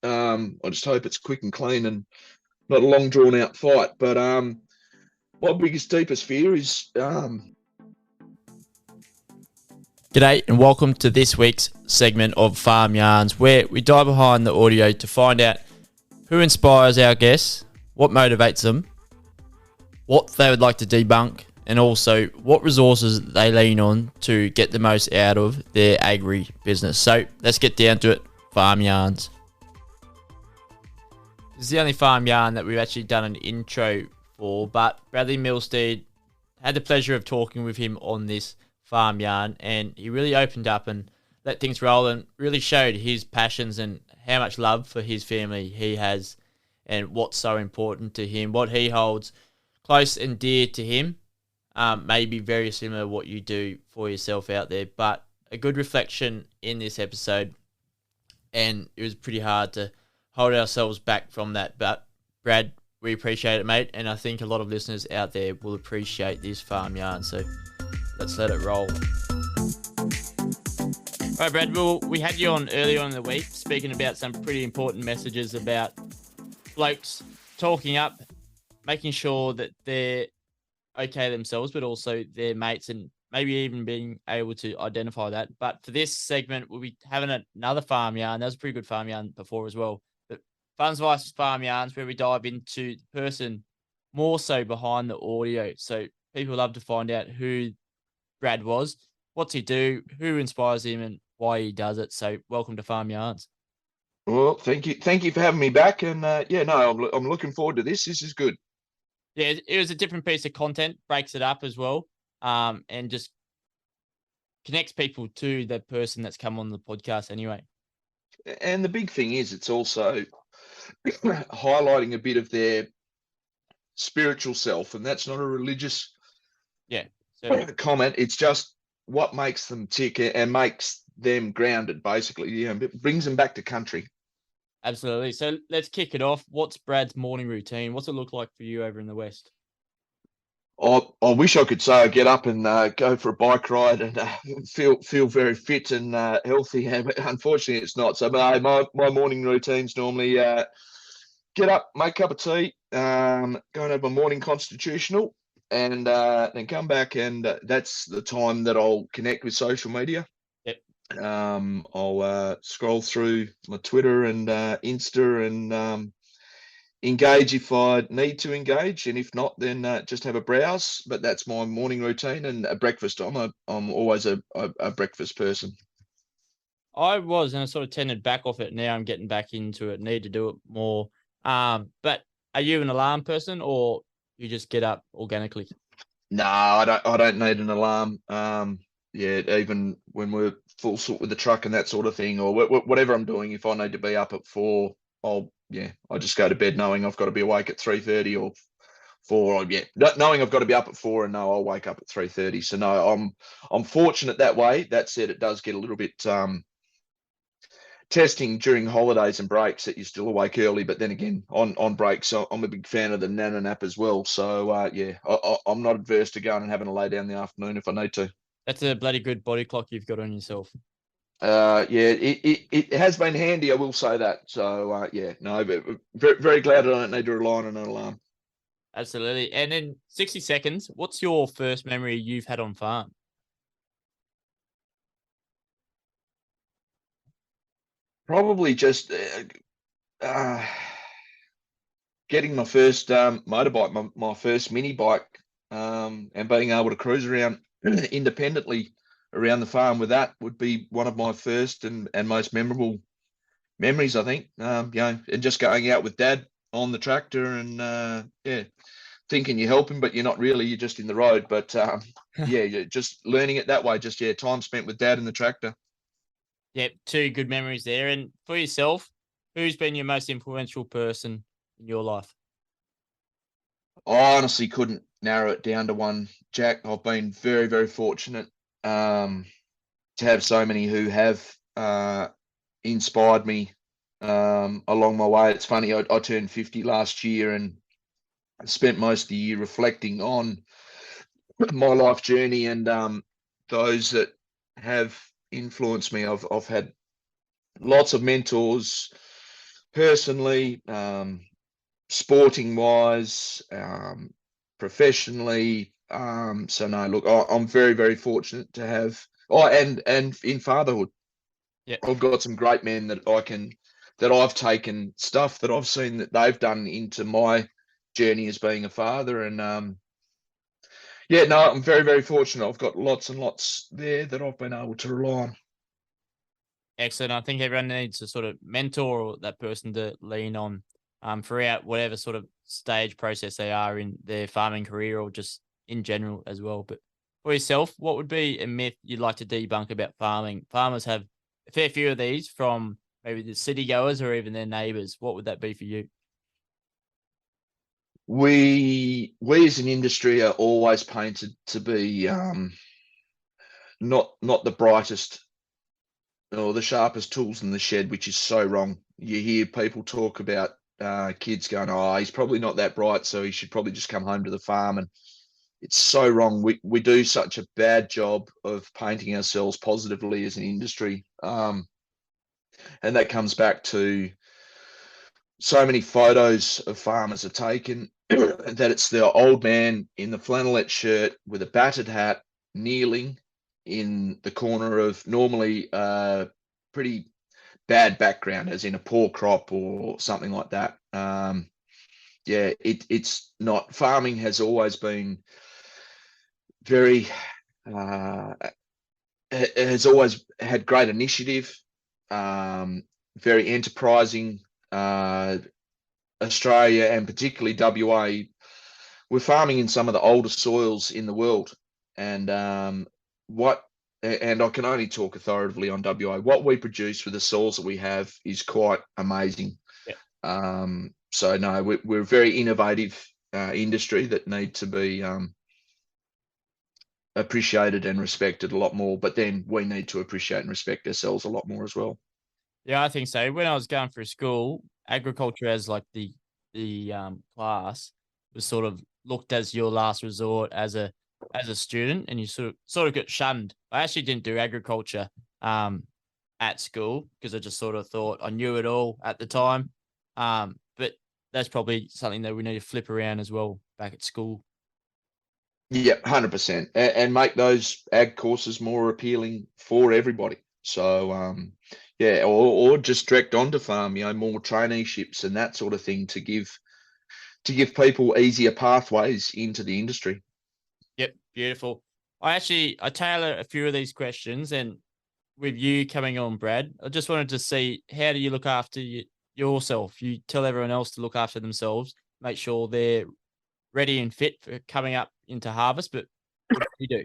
I just hope it's quick and clean and not a long drawn out fight. But my biggest, deepest fear is G'day and welcome to this week's segment of Farm Yarns, where we dive behind the audio to find out who inspires our guests, what motivates them, what they would like to debunk, and also what resources they lean on to get the most out of their agri-business. So let's get down to it. Farm Yarns. This is the only farm yarn that we've actually done an intro for, but Bradley Millsteed had the pleasure of talking with him on this farm yarn, and he really opened up and let things roll and really showed his passions and how much love for his family he has and what's so important to him, what he holds close and dear to him. May be very similar to what you do for yourself out there, but a good reflection in this episode, and it was pretty hard to hold ourselves back from that. But Brad, we appreciate it, mate, and I think a lot of listeners out there will appreciate this farm yarn, so let's let it roll. All right, Brad, well, we had you on earlier on in the week speaking about some pretty important messages about blokes talking up, making sure that they're okay themselves, but also their mates, and maybe even being able to identify that. But for this segment, we'll be having another farm yarn. That was a pretty good farm yarn before as well. But Funds Vice Farm Yarns, where we dive into the person more so behind the audio. So people love to find out who Brad was, what's he do, who inspires him, and why he does it. So welcome to Farm Yarns. Well, thank you for having me back, and I'm looking forward to this. This is good. Yeah, it was a different piece of content, breaks it up as well, and just connects people to the person that's come on the podcast anyway. And the big thing is, it's also highlighting a bit of their spiritual self, and that's not a religious comment. It's just what makes them tick and makes them grounded, basically. Yeah, it brings them back to country. Absolutely. So let's kick it off. What's Brad's morning routine? What's it look like for you over in the West? I wish I could say I get up and go for a bike ride and feel very fit and healthy. Unfortunately, it's not. So my morning routine's normally get up, make a cup of tea, go and have my morning constitutional, and then come back, and that's the time that I'll connect with social media. Yep. I'll scroll through my Twitter and Insta and engage if I need to engage, and if not, then just have a browse. But that's my morning routine. And at breakfast, I'm always a breakfast person. I was, and I sort of tended back off it. Now I'm getting back into it. Need to do it more. But are you an alarm person, or you just get up organically? No, I don't need an alarm. Even when we're full sort with the truck and that sort of thing, or whatever I'm doing, if I need to be up at 4, I just go to bed knowing I've got to be awake at 3:30 or 4. Knowing I've got to be up at 4, and no, I'll wake up at 3:30. So no, I'm fortunate that way. That said, it does get a little bit testing during holidays and breaks that you're still awake early. But then again, on breaks, I'm a big fan of the nana nap as well. So I'm not adverse to going and having a lay down in the afternoon if I need to. That's a bloody good body clock you've got on yourself. It has been handy, I will say that. So very, very glad I don't need to rely on an alarm. Absolutely. And in 60 seconds, what's your first memory you've had on farm? Probably just getting my first motorbike, my first mini bike, and being able to cruise around independently around the farm with that would be one of my first and most memorable memories, I think. And just going out with Dad on the tractor and thinking you're helping, but you're not really. You're just in the road. But just learning it that way. Just time spent with Dad in the tractor. Yep, 2 good memories there. And for yourself, who's been your most influential person in your life? I honestly couldn't narrow it down to one, Jack. I've been very, very fortunate to have so many who have inspired me along my way. It's funny, I turned 50 last year and spent most of the year reflecting on my life journey and those that have influenced me. I've had lots of mentors personally, sporting wise, professionally. So no, look, I'm very, very fortunate to have. Oh, and in fatherhood, Yeah. I've got some great men that I've taken stuff that I've seen that they've done into my journey as being a father, and yeah, no, I'm very, very fortunate. I've got lots and lots there that I've been able to rely on. Excellent. I think everyone needs a sort of mentor or that person to lean on throughout whatever sort of stage process they are in their farming career or just in general as well. But for yourself, what would be a myth you'd like to debunk about farming? Farmers have a fair few of these from maybe the city goers or even their neighbours. What would that be for you? We as an industry are always painted to be not the brightest or the sharpest tools in the shed, which is so wrong. You hear people talk about kids going, "Oh, he's probably not that bright, so he should probably just come home to the farm." And it's so wrong. We do such a bad job of painting ourselves positively as an industry, and that comes back to so many photos of farmers are taken that it's the old man in the flannelette shirt with a battered hat kneeling in the corner of normally pretty bad background, as in a poor crop or something like that. Yeah, it's not. Farming has always been very, uh, has always had great initiative, very enterprising. Australia and particularly WA, we're farming in some of the oldest soils in the world, and and I can only talk authoritatively on WA. What we produce with the soils that we have is quite amazing. Yeah. So no, we're a very innovative industry that need to be appreciated and respected a lot more. But then we need to appreciate and respect ourselves a lot more as well. Yeah, I think so. When I was going through school, agriculture as like the class was sort of looked as your last resort as a student, and you sort of got shunned. I actually didn't do agriculture at school because I just sort of thought I knew it all at the time. But that's probably something that we need to flip around as well back at school. Yeah, 100%, and make those ag courses more appealing for everybody. So, yeah, or just direct onto farm, more traineeships and that sort of thing to give people easier pathways into the industry. Yep, beautiful. I tailor a few of these questions, and with you coming on, Brad, I just wanted to see how do you look after yourself? You tell everyone else to look after themselves, make sure they're ready and fit for coming up into harvest. But what do you do?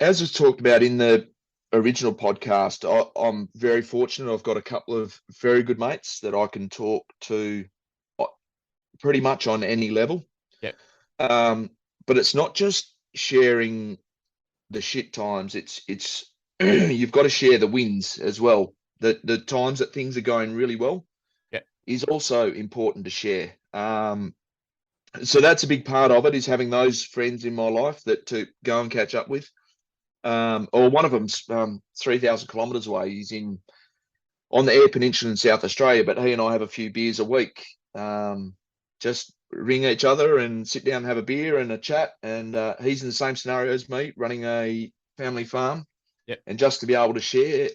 As was talked about in the original podcast, I'm very fortunate. I've got a couple of very good mates that I can talk to pretty much on any level. Yep. But it's not just sharing the shit times. It's you've got to share the wins as well. The times that things are going really well Yep. is also important to share. So that's a big part of it, is having those friends in my life that to go and catch up with. Or one of them's 3,000 kilometres away. He's on the Eyre Peninsula in South Australia, but he and I have a few beers a week. Just ring each other and sit down and have a beer and a chat. And he's in the same scenario as me, running a family farm. Yep. And just to be able to share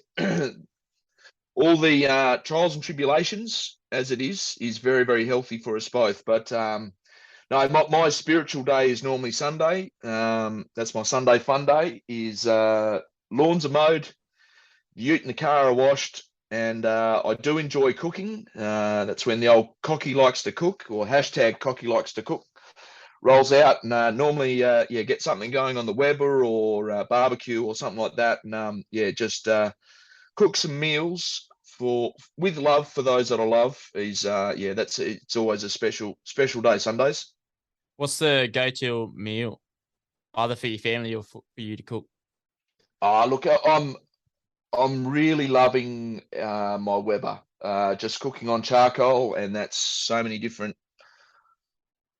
all the trials and tribulations as it is very, very healthy for us both. But no, my spiritual day is normally Sunday. That's my Sunday fun day. Is lawns are mowed, the ute and the car are washed, and I do enjoy cooking. That's when the old cocky likes to cook, or hashtag cocky likes to cook, rolls out, and normally get something going on the Weber or barbecue or something like that, and just cook some meals with love for those that I love. It's always a special day Sundays. What's the go-to meal, either for your family or for you to cook? Look, I'm really loving my Weber. Just cooking on charcoal, and that's so many different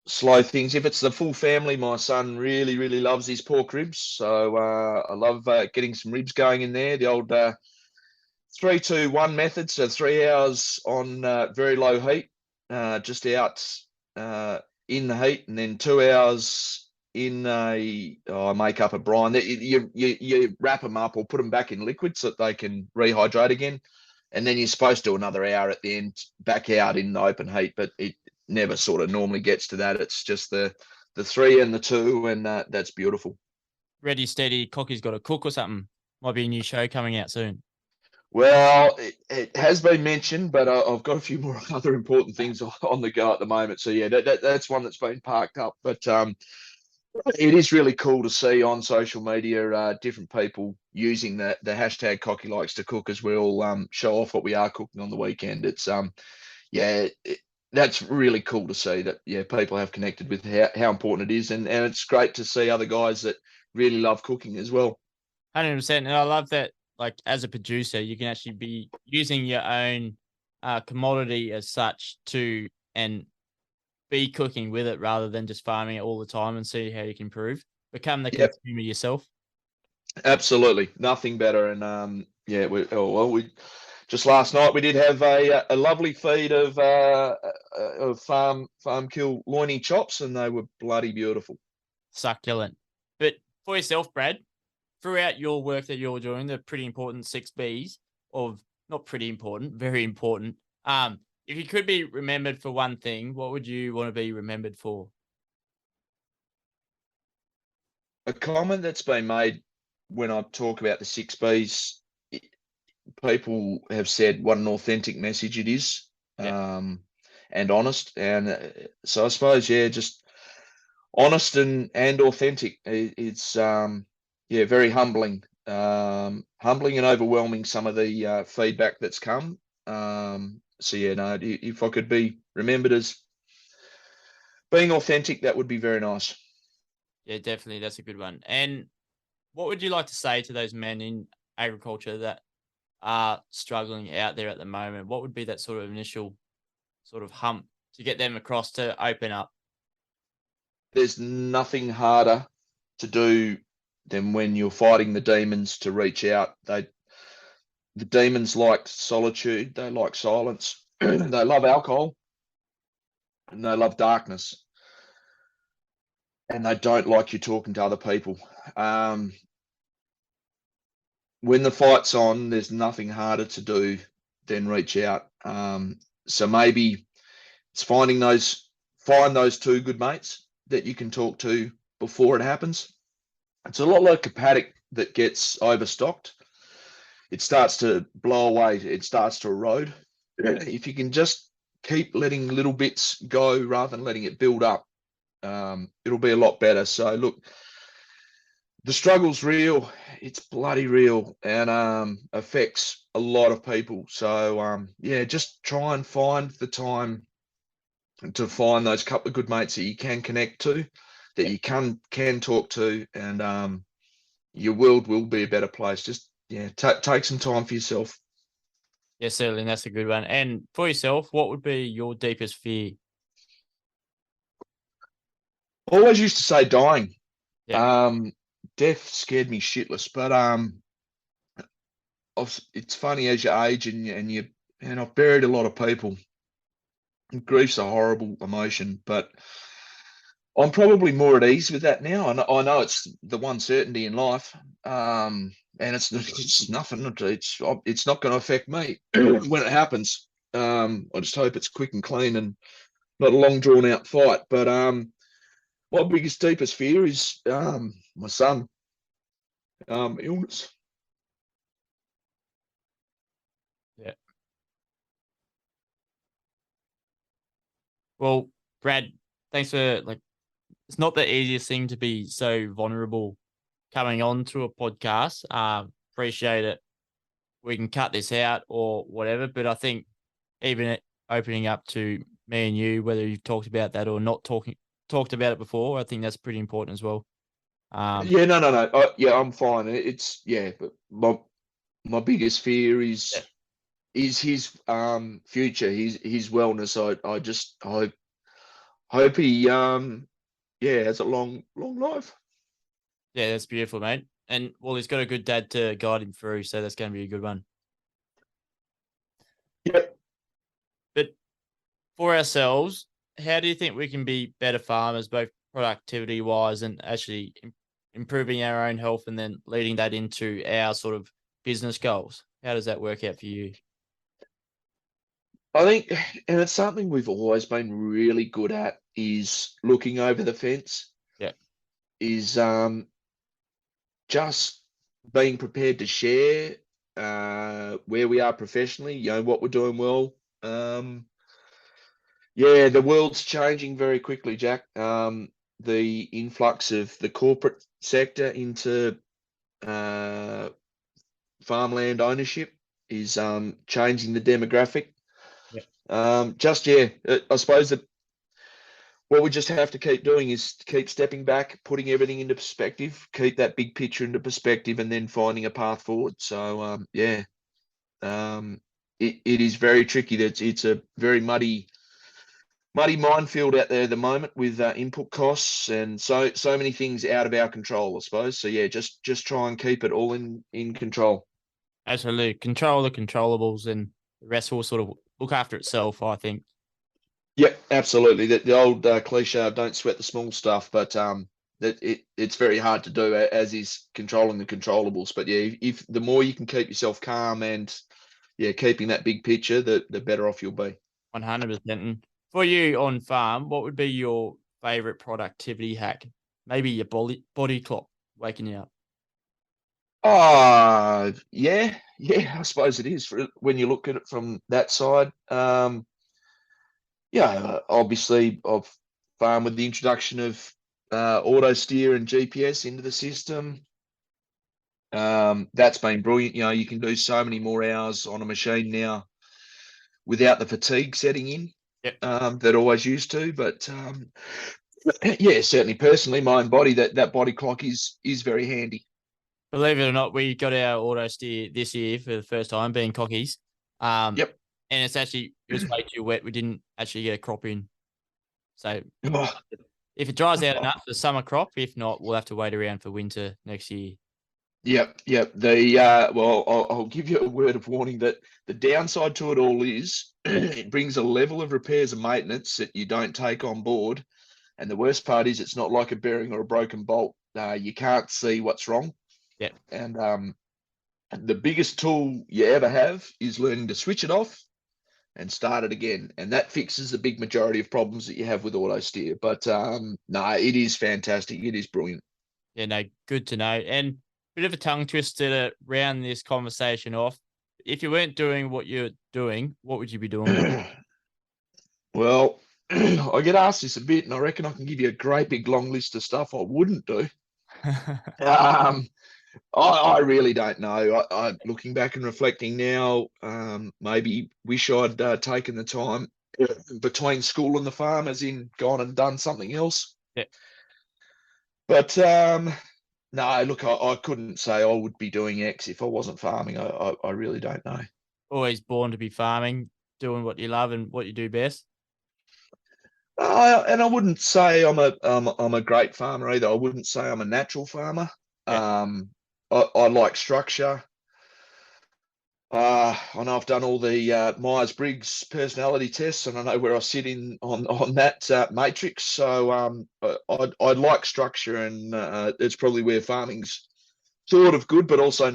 slow things. If it's the full family, my son really, really loves his pork ribs. So I love getting some ribs going in there. The old 3-2-1 method. So 3 hours on very low heat, just out in the heat, and then 2 hours in make up a brine. You wrap them up or put them back in liquid so that they can rehydrate again. And then you're supposed to do another hour at the end, back out in the open heat, but it never sort of normally gets to that. It's just the 3 and the 2, and that's beautiful. Ready, steady, Cocky's got to cook or something. Might be a new show coming out soon. Well, it has been mentioned, but I've got a few more other important things on the go at the moment. So yeah, that's one that's been parked up. But it is really cool to see on social media different people using the hashtag Cocky Likes to Cook as we all show off what we are cooking on the weekend. It's that's really cool to see that people have connected with how important it is, and it's great to see other guys that really love cooking as well. 100%. And I love that, like, as a producer, you can actually be using your own commodity as such and be cooking with it rather than just farming it all the time and see how you can improve. Become the consumer yourself. Absolutely. Nothing better. And we just last night we did have a lovely feed of farm kill loiny chops, and they were bloody beautiful. Succulent. But for yourself, Brad, throughout your work that you're doing, the pretty important 6 Bs of not pretty important, very important. If you could be remembered for one thing, what would you want to be remembered for? A comment that's been made when I talk about the 6 Bs, people have said what an authentic message it is, and honest. And so I suppose, just honest and authentic. It's very humbling, humbling and overwhelming, some of the feedback that's come. If I could be remembered as being authentic, that would be very nice. Yeah, definitely. That's a good one. And what would you like to say to those men in agriculture that are struggling out there at the moment? What would be that sort of initial sort of hump to get them across to open up? There's nothing harder to do than when you're fighting the demons to reach out. The demons like solitude, they like silence, they love alcohol, and they love darkness, and they don't like you talking to other people. When the fight's on, there's nothing harder to do than reach out. So maybe it's find those 2 good mates that you can talk to before it happens. It's a lot like a paddock that gets overstocked. It starts to blow away. It starts to erode. If you can just keep letting little bits go rather than letting it build up, it'll be a lot better. So look, the struggle's real. It's bloody real, and affects a lot of people. So just try and find the time to find those couple of good mates that you can connect to, that you can talk to, and your world will be a better place. Just take some time for yourself. Yeah, certainly. That's a good one. And for yourself, what would be your deepest fear? Always used to say dying. Yeah. Death scared me shitless, but it's funny as you age and I've buried a lot of people. Grief's a horrible emotion, but I'm probably more at ease with that now. I know it's the one certainty in life, and it's nothing. It's not going to affect me when it happens. I just hope it's quick and clean and not a long drawn out fight. But my biggest, deepest fear is my son illness. Yeah. Well, Brad, thanks for it's not the easiest thing to be so vulnerable coming on to a podcast. Appreciate it. We can cut this out or whatever, but I think even opening up to me and you, whether you've talked about that or not talked about it before, I think that's pretty important as well. No. I'm fine. But my biggest fear is his future, his wellness. I hope he has a long life. Yeah, that's beautiful, mate. And well, he's got a good dad to guide him through, so that's going to be a good one. Yep. But for ourselves, how do you think we can be better farmers, both productivity wise and actually improving our own health, and then leading that into our sort of business goals? How does that work out for you? I think, and it's something we've always been really good at, is looking over the fence, Yeah. is just being prepared to share where we are professionally, what we're doing well. Yeah, the world's changing very quickly, Jack. The influx of the corporate sector into farmland ownership is changing the demographic. Yeah. I suppose that what we just have to keep doing is keep stepping back, putting everything into perspective, keep that big picture into perspective, and then finding a path forward. So it is very tricky. It's a very muddy minefield out there at the moment with input costs and so many things out of our control, I suppose. So yeah, just try and keep it all in control. Absolutely. Control the controllables, and the rest will sort of look after itself, I think. Yeah, absolutely. The old cliche of "don't sweat the small stuff," but it's very hard to do, as is controlling the controllables. But yeah, if the more you can keep yourself calm and keeping that big picture, the better off you'll be. 100%. And for you on farm, what would be your favorite productivity hack? Maybe your body clock waking you up. Yeah, I suppose it is when you look at it from that side. Obviously, I've farmed with the introduction of auto steer and GPS into the system. That's been brilliant. You can do so many more hours on a machine now without the fatigue setting in. Yep. That I always used to. But yeah, certainly personally, my own body, that body clock is very handy. Believe it or not, we got our auto steer this year for the first time, being cockies. Yep. And it was way too wet. We didn't actually get a crop in. So Oh, if it dries out enough for summer crop, if not, we'll have to wait around for winter next year. Yep. Well, I'll give you a word of warning that the downside to it all is it brings a level of repairs and maintenance that you don't take on board. And the worst part is it's not like a bearing or a broken bolt. You can't see what's wrong. Yep. And the biggest tool you ever have is learning to switch it off and start it again. And that fixes the big majority of problems that you have with auto steer. But no, it is fantastic. It is brilliant. Yeah, no, good to know. And bit of a tongue twister to round this conversation off. If you weren't doing what you're doing, what would you be doing? Well, I get asked this a bit, and I reckon I can give you a great big long list of stuff I wouldn't do. I really don't know. I looking back and reflecting now, maybe wish I'd taken the time between school and the farm, as in gone and done something else. Yeah. But no, look, I couldn't say I would be doing X if I wasn't farming. I really don't know. Always born to be farming, doing what you love and what you do best. And I wouldn't say I'm a great farmer either. I wouldn't say I'm a natural farmer. Yeah. I like structure. I know I've done all the Myers-Briggs personality tests, and I know where I sit in on that matrix. So I like structure, and it's probably where farming's sort of good, but also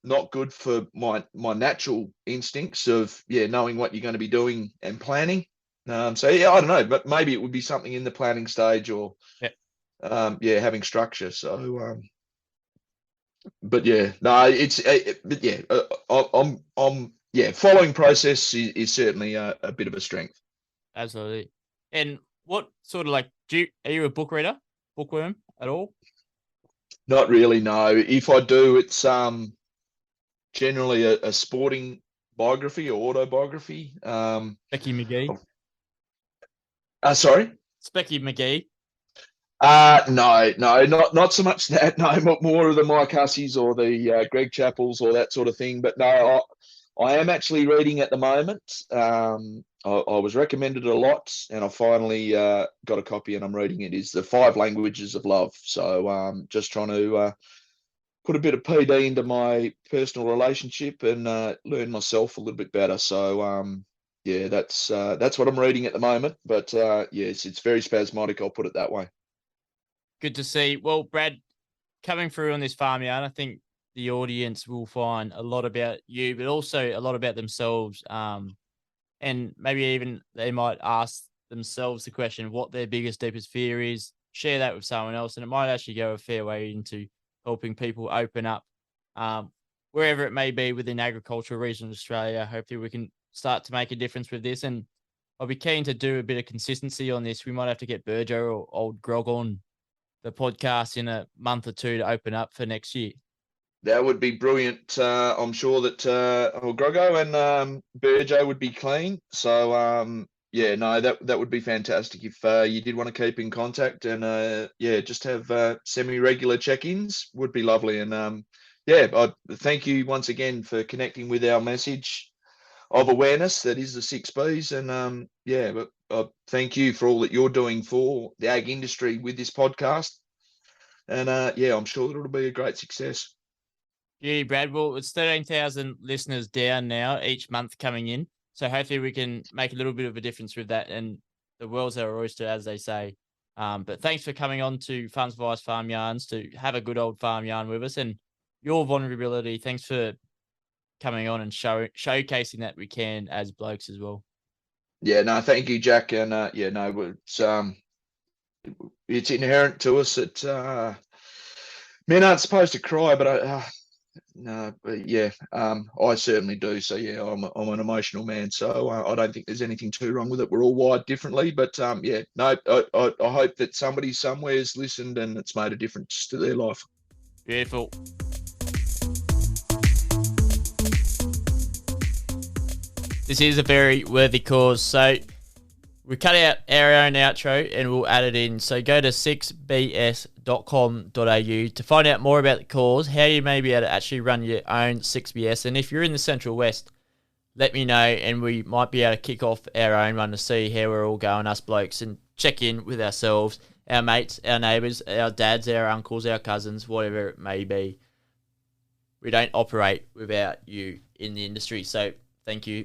not good for my natural instincts of knowing what you're going to be doing and planning. So yeah, I don't know, but maybe it would be something in the planning stage, or having structure. So but yeah, no, following process is certainly a bit of a strength. Absolutely. And what sort of are you a book reader, bookworm at all? Not really, no. If I do, it's generally a sporting biography or autobiography. Specky McGee. Sorry. Specky McGee. No, not so much that. No, more of the Mike Hussies or the Greg Chappells or that sort of thing. But no, I am actually reading at the moment. I was recommended a lot, and I finally got a copy, and I'm reading it. Is The 5 Languages of Love. So just trying to put a bit of PD into my personal relationship and learn myself a little bit better. So yeah, that's what I'm reading at the moment. But yes, it's very spasmodic. I'll put it that way. Good to see. Well, Brad, coming through on this farmyard, I think the audience will find a lot about you, but also a lot about themselves. And maybe even they might ask themselves the question of what their biggest, deepest fear is, share that with someone else, and it might actually go a fair way into helping people open up wherever it may be within agricultural region of Australia. Hopefully we can start to make a difference with this. And I'll be keen to do a bit of consistency on this. We might have to get Burjo or old Grog on the podcast in a month or two to open up for next year. That would be brilliant. I'm sure that Grogo and Burjo would be keen. So yeah, no, that would be fantastic if you did want to keep in contact and yeah, just have semi-regular check-ins would be lovely. And yeah, I thank you once again for connecting with our message of awareness that is the 6Bs. And yeah, but thank you for all that you're doing for the ag industry with this podcast. And yeah, I'm sure that it'll be a great success. Yeah, Brad. Well, it's 13,000 listeners down now each month coming in. So hopefully we can make a little bit of a difference with that. And the world's our oyster, as they say. But thanks for coming on to Farms Advice Farm Yarns to have a good old farm yarn with us. And your vulnerability, thanks for coming on and showcasing that we can as blokes as well. Yeah, no, thank you, Jack. And yeah, no, it's inherent to us that men aren't supposed to cry, but no, but yeah, I certainly do. So yeah, I'm an emotional man, so I don't think there's anything too wrong with it. We're all wired differently, but yeah, no, I hope that somebody somewhere has listened and it's made a difference to their life. Beautiful. This is a very worthy cause, so we cut out our own outro and we'll add it in. So go to 6bs.com.au to find out more about the cause, how you may be able to actually run your own 6BS. And if you're in the Central West, let me know and we might be able to kick off our own one to see how we're all going, us blokes, and check in with ourselves, our mates, our neighbours, our dads, our uncles, our cousins, whatever it may be. We don't operate without you in the industry. So thank you.